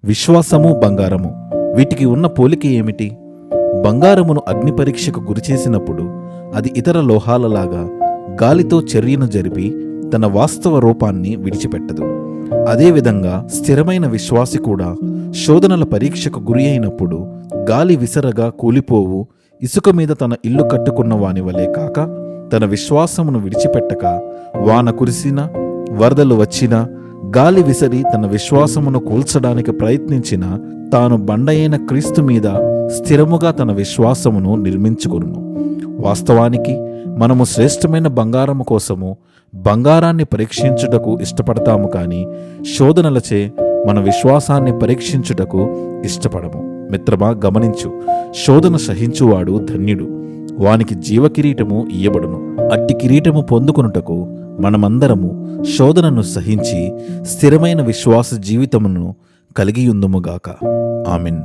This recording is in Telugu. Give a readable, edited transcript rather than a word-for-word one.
విశ్వాసము బంగారము, వీటికి ఉన్న పోలిక ఏమిటి? బంగారమును అగ్ని పరీక్షకు గురిచేసినప్పుడు అది ఇతర లోహాలలాగా గాలితో చర్యను జరిపి తన వాస్తవ రూపాన్ని విడిచిపెట్టదు. అదేవిధంగా స్థిరమైన విశ్వాసి కూడా శోధనల పరీక్షకు గురి అయినప్పుడు గాలి విసరగా కూలిపోవు ఇసుక మీద తన ఇల్లు కట్టుకున్న వాని వలె కాక, తన విశ్వాసమును విడిచిపెట్టక వాన కురిసినా వరదలు వచ్చినా గాలి విసరి తన విశ్వాసమును కూల్చడానికి ప్రయత్నించిన తాను బండయైన క్రీస్తు మీద స్థిరముగా తన విశ్వాసమును నిర్మించుకొనును. వాస్తవానికి మనము శ్రేష్టమైన బంగారము కోసము బంగారాన్ని పరీక్షించుటకు ఇష్టపడతాము, కానీ శోధనలచే మన విశ్వాసాన్ని పరీక్షించుటకు ఇష్టపడము. మిత్రమా, గమనించు, శోధన సహించువాడు ధన్యుడు, వానికి జీవకిరీటము ఇయ్యబడును. అట్టి కిరీటము పొందుకొనుటకు మనమందరము శోధనను సహించి స్థిరమైన విశ్వాస జీవితమును కలిగియుందుముగాక. ఆమెన్.